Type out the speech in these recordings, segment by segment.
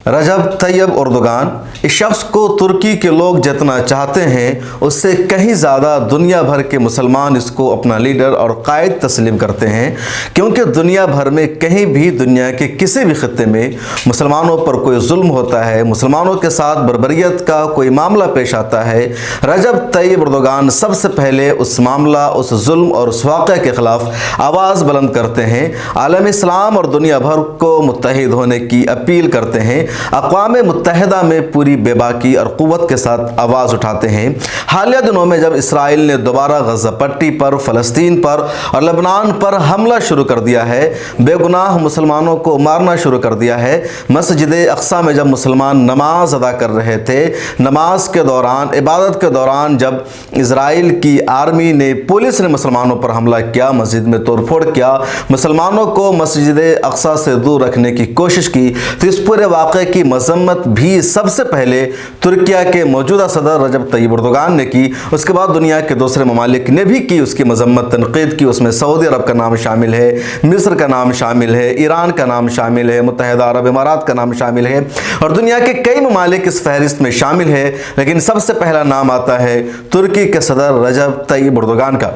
रजब Tayyip Erdogan इस शख्स को तुर्की के लोग जितना चाहते हैं उससे कहीं ज़्यादा दुनिया भर के मुसलमान इसको अपना लीडर और कायद तस्लीम करते हैं, क्योंकि दुनिया भर में कहीं भी दुनिया के किसी भी खत्ते में मुसलमानों पर कोई जुल्म होता है, मुसलमानों के साथ बर्बरियत का कोई मामला पेश आता है, रजब तैयब एर्दोगान सबसे पहले उस मामला, उस जुल्म और उस वाक़े के ख़िलाफ़ आवाज़ बुलंद करते हैं, आलम इस्लाम और दुनिया भर को मुत्तहिद होने की अपील करते हैं, अक़वाम मुत्तहिदा में पूरी बेबाकी और क़ुव्वत के साथ आवाज़ उठाते हैं। हालिया दिनों में जब इसराइल ने दोबारा गज़ा पट्टी पर, फ़लस्तीन पर और लबनान पर हमला शुरू कर दिया है, बेगुनाह मुसलमानों को मारना शुरू कर दिया है, मस्जिद अक़सा में जब मुसलमान नमाज अदा कर रहे थे, नमाज के दौरान, इबादत के दौरान जब इसराइल की आर्मी ने, पुलिस ने मुसलमानों पर हमला किया, मस्जिद में तोड़फोड़ किया, मुसलमानों को मस्जिद अक़सा से दूर रखने की कोशिश की, तो इस पूरे वाक़े की मजम्मत भी सबसे पहले तुर्किया के मौजूदा सदर रजब तैयब एर्दोगान ने की, उसके बाद दुनिया के दूसरे ममालिक ने भी की, उसकी मजम्मत तनकीद की। उसमें सऊदी अरब का नाम शामिल है, मिस्र का नाम शामिल है, ईरान का नाम शामिल है, मुत्तहिदा अरब इमारात का नाम शामिल है और दुनिया के कई ममालिक इस फहरिस्त में शामिल है, लेकिन सबसे पहला नाम आता है तुर्की के सदर रजब तैयब एर्दोगान का।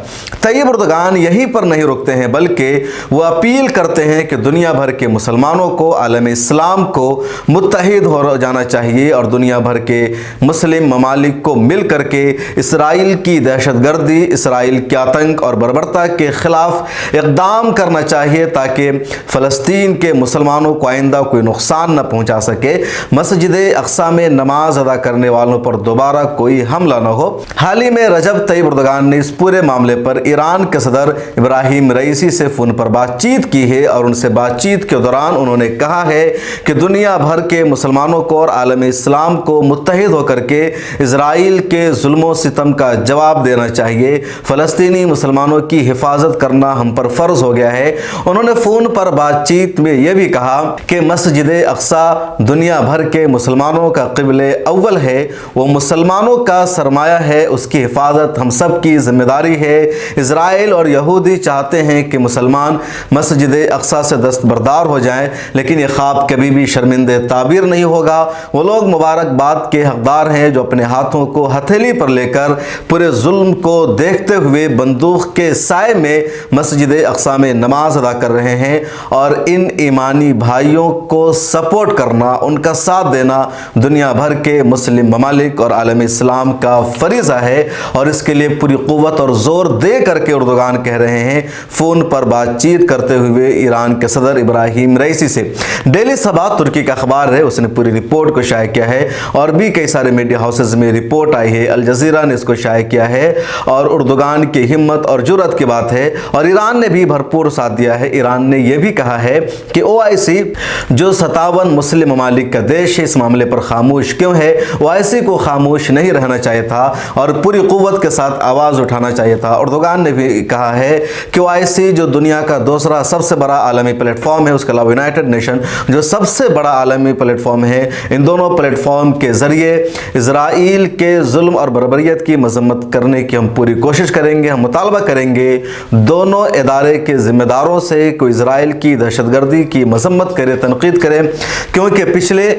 तैयब एर्दोगान यहीं पर नहीं रुकते हैं, बल्कि वो अपील करते हैं कि दुनिया भर के मुसलमानों को, आलम इस्लाम को मुत्तहिद हो जाना चाहिए और दुनिया भर के मुस्लिम ममालिक को मिल करके इसराइल की दहशतगर्दी, इसराइल के आतंक और बर्बरता के ख़िलाफ़ इक़दाम करना चाहिए, ताकि फ़लस्तीन के मुसलमानों को आइंदा कोई नुकसान न पहुंचा सके, मस्जिद अक़सा में नमाज अदा करने वालों पर दोबारा कोई हमला न हो। हाल ही में रजब तैयब एर्दोगान ने इस पूरे मामले पर ईरान के सदर इब्राहिम रईसी से फ़ोन पर बातचीत की है और उनसे बातचीत के दौरान उन्होंने कहा है कि दुनिया भर के मुसलमानों को और आलम इस्लाम को मुत्तहिद होकर के इसराइल के जुल्मों सितम का जवाब देना चाहिए, फ़लस्तीनी मुसलमानों की हिफाजत करना हम पर फ़र्ज़ हो गया है। उन्होंने फ़ोन पर बातचीत में यह भी कहा कि मस्जिद अक़सा दुनिया भर के मुसलमानों का क़िबले अव्वल है, वो मुसलमानों का सरमाया है, उसकी हिफाजत हम सब की ज़िम्मेदारी है। इसराइल और यहूदी चाहते हैं कि मुसलमान मस्जिद अक़सा से दस्तबरदार हो जाएं, लेकिन ये ख्वाब कभी भी शर्मिंदे ताबीर नहीं होगा। वो लोग मुबारकबाद के हकदार हैं जो अपने हाथों को हथेली पर लेकर पूरे जुल्म को देखते हुए बंदूक के साए में मस्जिद अक़सा में नमाज अदा कर रहे हैं, और इन ईमानी भाइयों को सपोर्ट करना, उनका साथ देना दुनिया भर के मुस्लिम ममालिक और आलम इस्लाम का फरीज़ा है, और इसके लिए पूरी क़ुव्वत और ज़ोर दे करके एर्दोगान कह रहे हैं फ़ोन पर बातचीत करते हुए ईरान के सदर इब्राहिम रईसी से। डेली सबा तुर्की का अखबार है, उसने पूरी रिपोर्ट को शाया किया है और भी कई सारे मीडिया हाउसेज में रिपोर्ट आई है, अल जज़ीरा ने इसको शाया किया है और एर्दोगान की हिम्मत और जुर्रत की बात है, और ईरान ने भी भरपूर साथ दिया है। ईरान ने यह भी कहा है कि OIC जो 57 मुस्लिम ममालिक का देश है, इस मामले पर खामोश क्यों है। OIC को खामोश नहीं रहना चाहिए था और पूरी क़ुव्वत के साथ आवाज़ उठाना चाहिए था। एर्दोगान ने भी कहा है कि OIC जो दुनिया का दूसरा सबसे बड़ा आलमी प्लेटफॉर्म है, उसके अलावा यूनाइटेड नेशन जो सबसे बड़ा आलमी प्लेटफॉर्म है, इन दोनों प्लेटफॉर्म के ज़रिए इसराइल के जुल्म और बर्बरियत की मजम्मत करने की हम पूरी कोशिश करेंगे। हम मुतालबा करेंगे दोनों इदारे के ज़िम्मेदारों से कोई इसराइल की दहशतगर्दी की मजम्मत करे, तनकीद करें, क्योंकि पिछले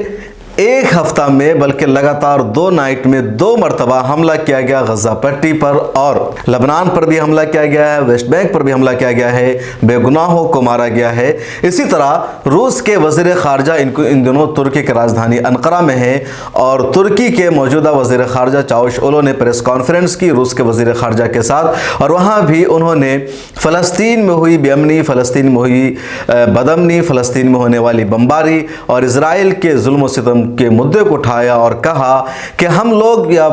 एक हफ्ता में बल्कि लगातार 2 नाइट में 2 मरतबा हमला किया गया गज़ा पट्टी पर, और लबनान पर भी हमला किया गया है, वेस्ट बैंक पर भी हमला किया गया है, बेगुनाहों को मारा गया है। इसी तरह रूस के वज़ीर ख़ारजा इन दिनों तुर्की की राजधानी अनकरा में है, और तुर्की के मौजूदा वज़ीर ख़ारजा चावुशओग्लू ने प्रेस कॉन्फ्रेंस की रूस के वज़ीर ख़ारजा के साथ, और वहाँ भी उन्होंने फ़लस्तीन में हुई बेअमनी, फ़लस्तीन में हुई बदअमनी, फ़लस्तीन में होने वाली बमबारी और इसराइल के जुल्म सितम के मुद्दे को उठाया और कहा कि हम लोग या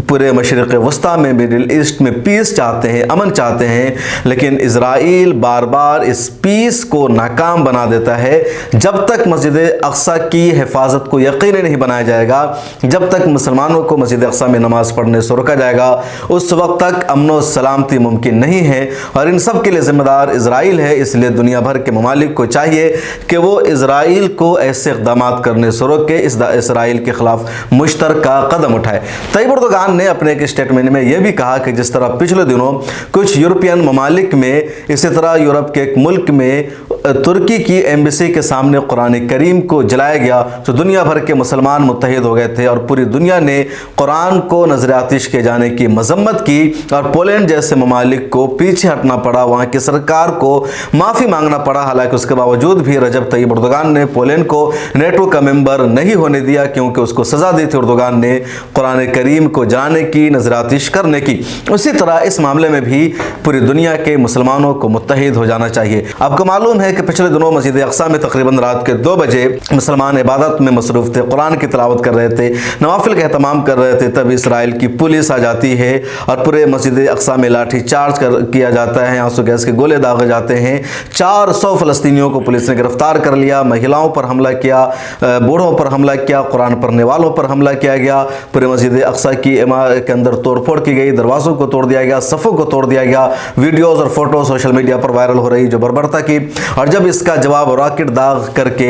पूरे मशरिक़ वस्ता में, मिडिल ईस्ट में पीस चाहते हैं, अमन चाहते हैं, लेकिन इसराइल बार बार इस पीस को नाकाम बना देता है। जब तक मस्जिद अक़सा की हिफाजत को यकीनी नहीं बनाया जाएगा, जब तक मुसलमानों को मस्जिद अक़सा में नमाज पढ़ने से रोका जाएगा, उस वक्त तक अमन व सलामती मुमकिन नहीं है, और इन सब के लिए ज़िम्मेदार इसराइल है। इसलिए दुनिया भर के ममालिक को चाहिए कि वो इसराइल को ऐसे इक़दामात करने से रोके, इसराइल के ख़िलाफ़ मुश्तरका कदम उठाए। तैयब एर्दोगान एर्दोगान ने अपने एक स्टेटमेंट में यह भी कहा कि जिस तरह पिछले दिनों कुछ यूरोपियन ममालिक में, इसी तरह यूरोप के एक मुल्क में तुर्की की एम्बेसी के सामने कुरान करीम को जलाया गया तो दुनिया भर के मुसलमान मुत्तहिद हो गए थे और पूरी दुनिया ने कुरान को नजर आतिश किए जाने की मजम्मत की और पोलैंड जैसे ममालिक को पीछे हटना पड़ा, वहाँ की सरकार को माफ़ी मांगना पड़ा। हालांकि उसके बावजूद भी रजब तैयब एर्दोगान ने पोलैंड को नेटो का मेंबर नहीं होने दिया, क्योंकि उसको सज़ा दी थी एर्दोगान ने कुरान करीम को जलाने की, नजर आतिश करने की। उसी तरह इस मामले में भी पूरी दुनिया के मुसलमानों को मुत्तहिद हो जाना चाहिए। आपको मालूम है कि पिछले दिनों मस्जिद अक्सा में तकरीबन रात के 2 बजे मुसलमान इबादत में मसरूफ़ थे, कुरान की तिलावत कर रहे थे, नवाफिल का एहतमाम कर रहे थे, तब इसराइल की पुलिस आ जाती है और पूरे मस्जिद अक्सा में लाठी चार्ज किया जाता है, आंसू गैस के गोले दागे जाते हैं। 400 फ़लस्तीनियों को पुलिस ने गिरफ्तार कर लिया, महिलाओं पर हमला किया, बूढ़ों पर हमला किया, कुरान पढ़ने वालों पर हमला किया गया। पूरे मस्जिद अक्सा की इमारत के अंदर तोड़फोड़ की गई, दरवाज़ों को तोड़ दिया गया, सफ़ों को तोड़ दिया गया। वीडियोज़ और फोटो सोशल मीडिया पर वायरल हो रही जो बर्बरता की। और जब इसका जवाब रॉकेट दाग करके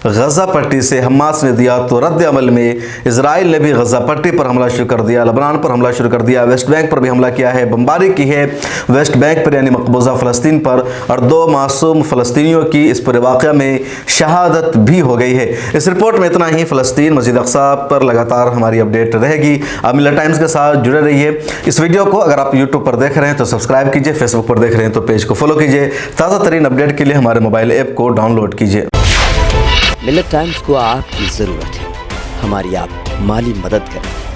गज़ा पट्टी से हमास ने दिया तो रद्द अमल में इजराइल ने भी गज़ा पट्टी पर हमला शुरू कर दिया, लबनान पर हमला शुरू कर दिया, वेस्ट बैंक पर भी हमला किया है, बमबारी की है वेस्ट बैंक पर यानी मकबूजा फ़लस्तीन पर, और 2 मासूम फ़लस्तीनियों की इस पूरे वाक़या में शहादत भी हो गई है। इस रिपोर्ट में इतना ही। फ़लस्तीन मस्जिद अक्सा पर लगातार हमारी अपडेट रहेगी। आप मिल्ला टाइम्स के साथ जुड़े रहिए। इस वीडियो को अगर आप यूट्यूब पर देख रहे हैं तो सब्सक्राइब कीजिए, फेसबुक पर देख रहे हैं तो पेज को फॉलो कीजिए। ताज़ा तरीन अपडेट के लिए हमारे मोबाइल ऐप को डाउनलोड कीजिए। मिल्लत टाइम्स को आपकी ज़रूरत है, हमारी आप माली मदद करें।